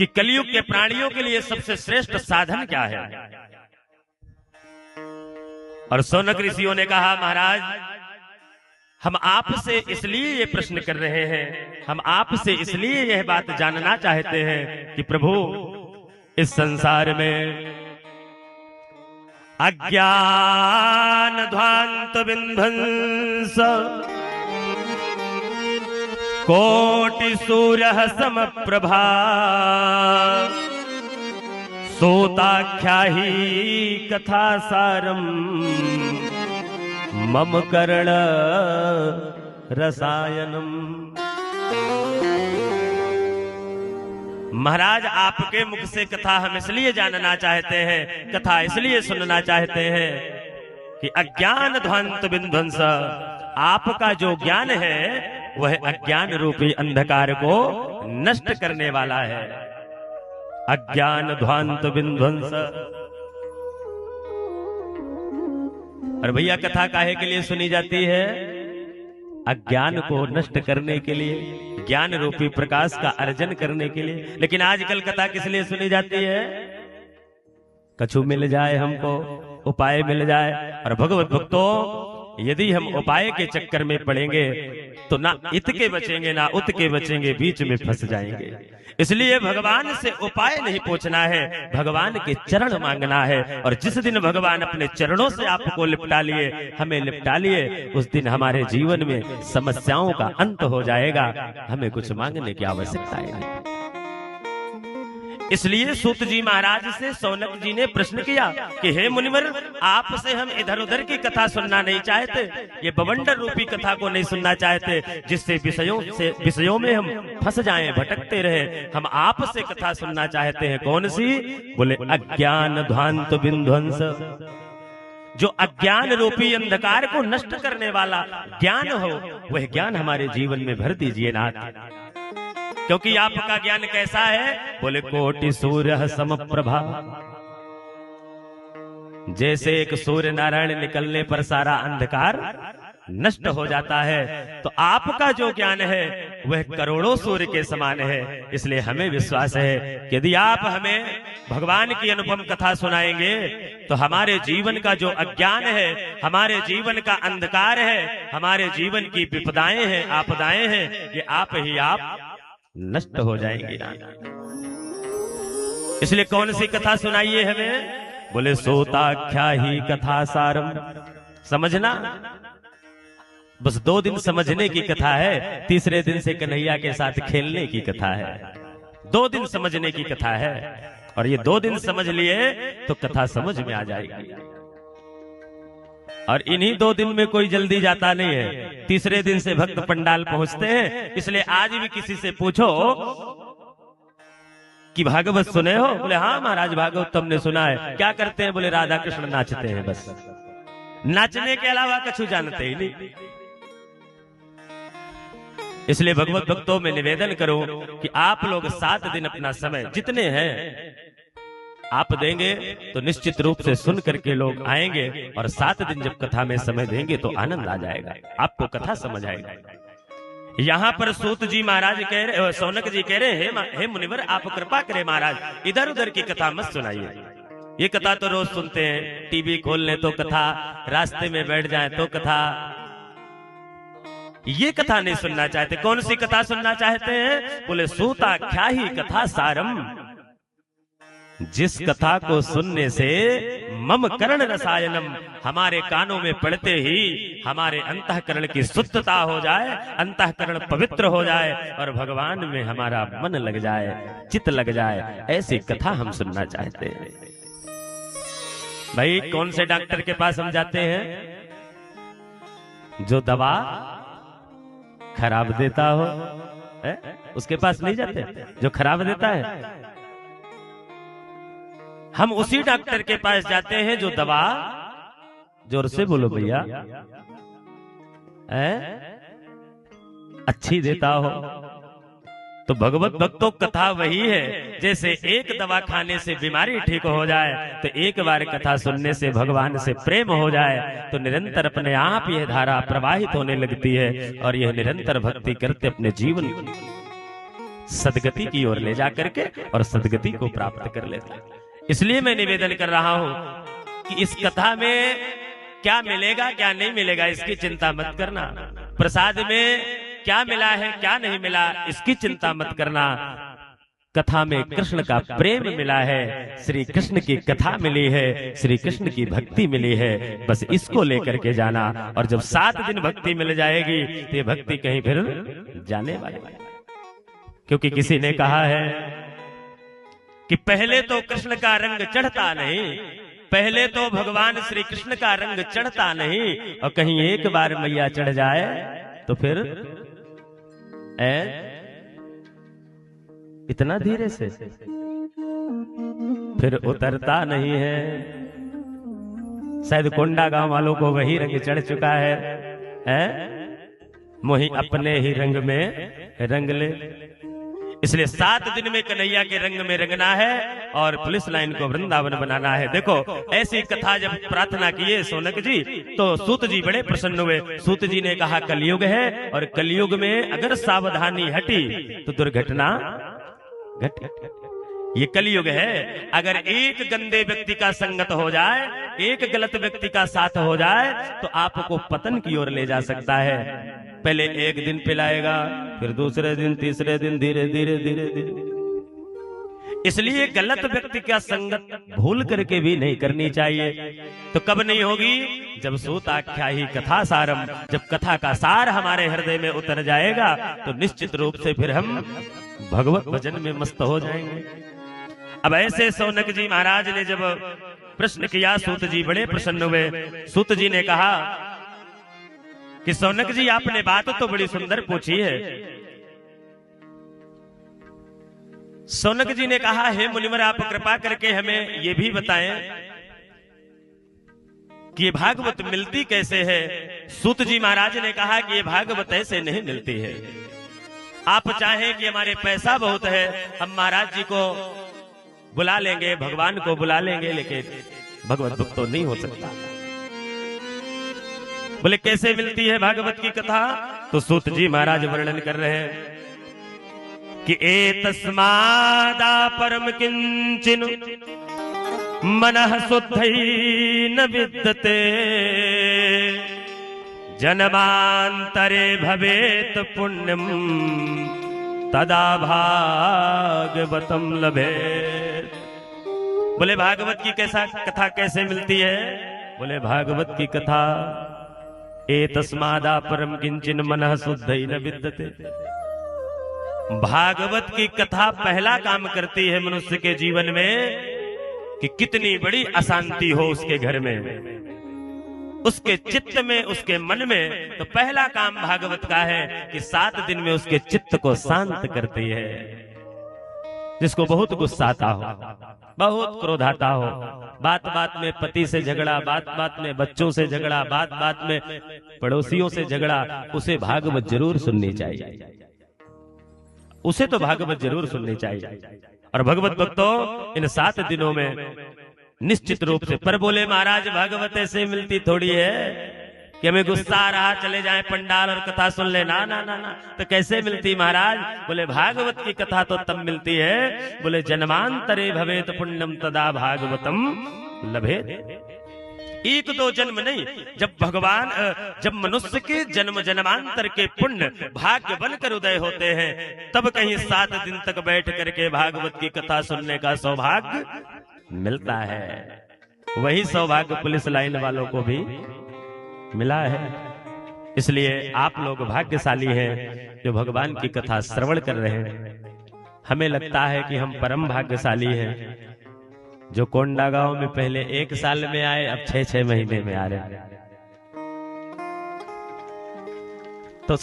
कि कलयुग के प्राणियों के लिए सबसे श्रेष्ठ साधन क्या है। और शौनक ऋषियों ने कहा, महाराज हम आपसे इसलिए ये प्रश्न कर रहे हैं, हम आपसे इसलिए यह बात जानना चाहते हैं कि प्रभु इस संसार में अज्ञान ध्वांत विध्वंस कोटि सूर्य समप्रभा सोताख्याही कथा सारम मम कर्ण रसायनम। महाराज आपके मुख से कथा हम इसलिए जानना चाहते हैं, कथा इसलिए सुनना चाहते हैं कि अज्ञान ध्वंत विध्वंस, आपका जो ज्ञान है वह अज्ञान रूपी अंधकार को नष्ट करने वाला है। अज्ञान ध्वंत विध्वंस। और भैया कथा काहे के लिए सुनी जाती है? अज्ञान को नष्ट करने के लिए, ज्ञान रूपी प्रकाश का अर्जन करने के लिए। लेकिन आजकल कथा किस लिए सुनी जाती है? कछु मिल जाए हमको, उपाय मिल जाए। और भगवत भक्तों, यदि हम उपाय के चक्कर में पड़ेंगे तो ना इत के बचेंगे ना उत के बचेंगे, बीच में फंस जाएंगे। इसलिए भगवान से उपाय नहीं पूछना है, भगवान के चरण मांगना है। और जिस दिन भगवान अपने चरणों से आपको लिपटा लिए, हमें लिपटा लिए, उस दिन हमारे जीवन में समस्याओं का अंत हो जाएगा, हमें कुछ मांगने की आवश्यकता है। इसलिए सूत जी महाराज से शौनक जी ने प्रश्न किया कि हे मुनिवर, आपसे हम इधर उधर की कथा सुनना नहीं चाहते, ये बवंडर रूपी कथा को नहीं सुनना चाहते, जिससे विषयों में हम फंस जाएं, भटकते रहे। हम आपसे कथा सुनना चाहते हैं। कौन सी? बोले अज्ञान ध्वांत विध्वंस। जो अज्ञान रूपी अंधकार को नष्ट करने वाला ज्ञान हो, वह ज्ञान हमारे जीवन में भर दीजिए नाथ। क्योंकि आपका ज्ञान कैसा है? बोले कोटि सूर्य समप्रभा। जैसे एक सूर्य नारायण निकलने पर सारा अंधकार नष्ट हो जाता है, तो आपका जो ज्ञान है वह करोड़ों सूर्य के समान है। इसलिए हमें विश्वास है कि यदि आप हमें भगवान की अनुपम कथा सुनाएंगे तो हमारे जीवन का जो अज्ञान है, हमारे जीवन का अंधकार है, हमारे जीवन की विपदाएं हैं, आपदाएं हैं, ये आप ही आप नष्ट हो जाएंगे। इसलिए कौन सी कथा सुनाइए हमें? बोले सोताख्या ही कथा सारम। समझना, बस 2 दिन समझने की कथा है, तीसरे दिन से कन्हैया के साथ खेलने की कथा है। 2 दिन समझने की कथा है, और ये 2 दिन समझ लिए तो कथा समझ में आ जाएगी। और इन्हीं 2 दिन में कोई जल्दी जाता नहीं है, तीसरे दिन से भक्त पंडाल पहुंचते हैं। इसलिए आज भी किसी से पूछो कि भागवत सुने हो? बोले हाँ महाराज भागवत तुमने सुना है। क्या करते हैं? बोले राधा कृष्ण नाचते हैं, बस नाचने के अलावा कुछ जानते ही नहीं। इसलिए भगवत भक्तों में निवेदन करूं कि आप लोग 7 दिन अपना समय जितने हैं आप देंगे तो निश्चित रूप से सुन करके लोग आएंगे, और 7 दिन जब कथा में समय देंगे तो आनंद आ जाएगा, आपको कथा समझ आएगा। यहाँ पर सूत जी महाराज कह रहे, शौनक जी कह रहे हैं, हे मुनिवर आप कृपा करें महाराज, इधर उधर की कथा मत सुनाइए। ये कथा तो रोज सुनते हैं, टीवी खोल ले तो कथा, रास्ते में बैठ जाए तो कथा। ये कथा नहीं सुनना चाहते। कौन सी कथा सुनना चाहते हैं? बोले सूताख्या ही कथा सारम। जिस कथा को सुनने से मम कर्ण रसायनम, हमारे कानों में पड़ते ही हमारे अंतःकरण की शुद्धता हो जाए, अंतःकरण पवित्र हो जाए, और भगवान में हमारा मन लग जाए, चित्त लग जाए, ऐसी कथा हम सुनना चाहते हैं। भाई कौन से डॉक्टर के पास हम जाते हैं? जो दवा खराब देता हो है? उसके पास नहीं जाते। जो खराब देता है, हम उसी डॉक्टर के पास जाते हैं जो दवा, जोर से बोलो भैया, अच्छी देता हो। तो भगवत भक्तों कथा वही है, जैसे एक दवा खाने से बीमारी ठीक हो जाए, तो एक बार कथा सुनने से भगवान से प्रेम हो जाए, तो निरंतर अपने आप यह धारा प्रवाहित होने लगती है, और यह निरंतर भक्ति करते अपने जीवन सदगति की ओर ले जा करके और सदगति को प्राप्त कर लेते हैं। इसलिए मैं निवेदन कर रहा हूं कि इस कथा में क्या मिलेगा क्या नहीं मिलेगा इसकी चिंता मत करना। प्रसाद में क्या मिला है क्या नहीं मिला इसकी चिंता मत करना। कथा में कृष्ण का प्रेम मिला है, श्री कृष्ण की कथा मिली है, श्री कृष्ण की भक्ति मिली है, बस इसको लेकर के जाना। और जब 7 दिन भक्ति मिल जाएगी तो ये भक्ति कहीं फिर जाने वाली, क्योंकि किसी ने कहा है कि पहले तो कृष्ण का रंग चढ़ता नहीं, पहले तो भगवान श्री कृष्ण का रंग चढ़ता नहीं, और कहीं एक बार मैया चढ़ जाए तो फिर इतना धीरे से फिर उतरता नहीं है। शायद कोंडा गांव वालों को वही रंग चढ़ चुका है? मोही अपने ही रंग में रंग ले। इसलिए 7 दिन में कन्हैया के रंग में रंगना है और पुलिस लाइन को वृंदावन बनाना है। देखो ऐसी कथा जब प्रार्थना किए सोनक जी तो सूत जी बड़े प्रसन्न हुए। सूत जी ने कहा कलयुग है और कलयुग में अगर सावधानी हटी तो दुर्घटना घट। ये कलयुग है। अगर एक गंदे व्यक्ति का संगत हो जाए, एक गलत व्यक्ति का साथ हो जाए तो आपको पतन की ओर ले जा सकता है। पहले एक दिन पिलाएगा, फिर दूसरे दिन, तीसरे दिन, धीरे धीरे धीरे धीरे। इसलिए गलत व्यक्ति का संगत भूल करके भी नहीं करनी चाहिए। तो कब नहीं होगी? जब सूताख्यायी कथा सारम, जब कथा का सार हमारे हृदय में उतर जाएगा तो निश्चित रूप से फिर हम भगवत भजन में मस्त हो जाएंगे। अब ऐसे सौनक जी महाराज ने जब प्रश्न किया, सूत जी बड़े प्रसन्न हुए। सूत जी ने कहा कि सौनक जी आपने बात तो बड़ी सुंदर पूछी है। सौनक जी ने कहा हे मुनिवर आप कृपा करके हमें ये भी बताएं कि ये भागवत मिलती कैसे है। सूत जी महाराज ने कहा कि ये भागवत ऐसे नहीं मिलती है। आप चाहें कि हमारे पैसा बहुत है, हम महाराज जी को बुला लेंगे, भगवान को बुला लेंगे, लेकिन भगवत भक्त तो नहीं हो सकता। बोले कैसे मिलती है भागवत की कथा? तो सूत जी महाराज वर्णन कर रहे हैं कि एतस्मादा परम किंचिन मनः शुद्धैन विद्यते जन्मांतरे भवेत पुण्यम तदा भागवतम लभेत। बोले भागवत की कैसा कथा कैसे मिलती है? बोले भागवत की कथा एतस्मादा परम किंचिन मनः शुद्धैन विद्यते। भागवत की कथा पहला काम करती है मनुष्य के जीवन में कि कितनी बड़ी अशांति हो उसके घर में, उसके चित्त में, उसके मन में। तो पहला काम भागवत का है कि 7 दिन में उसके चित्त को शांत करती है। जिसको बहुत गुस्सा आता हो, बहुत क्रोध आता हो, बात बात में पति से झगड़ा, बात बात में बच्चों से झगड़ा, बात बात में पड़ोसियों से झगड़ा, उसे भागवत जरूर सुननी चाहिए। उसे तो भागवत जरूर सुननी चाहिए। और भगवत भक्तों इन 7 दिनों में निश्चित रूप से, पर बोले महाराज भागवत ऐसे मिलती थोड़ी है कि हमें गुस्सा आ रहा चले जाएं पंडाल और कथा सुन ले। ना ना ना ना, तो कैसे मिलती महाराज? बोले भागवत की कथा तो तब मिलती है, बोले जन्मांतरे भवेत पुण्यम तदा भागवतम लभेत। 1-2 जन्म नहीं, जब मनुष्य के जन्म जन्मांतर के पुण्य भाग्य बनकर उदय होते हैं तब कहीं 7 दिन तक बैठ करके भागवत की कथा सुनने का सौभाग्य मिलता है। वही सौभाग्य पुलिस लाइन वालों को भी मिला है। इसलिए आप लोग भाग्यशाली हैं जो भगवान की कथा श्रवण कर रहे हैं। हमें लगता है कि हम परम भाग्यशाली हैं जो कोंडा गांव में पहले 1 साल में आए, अब 6-6 महीने में आ रहे हैं। तो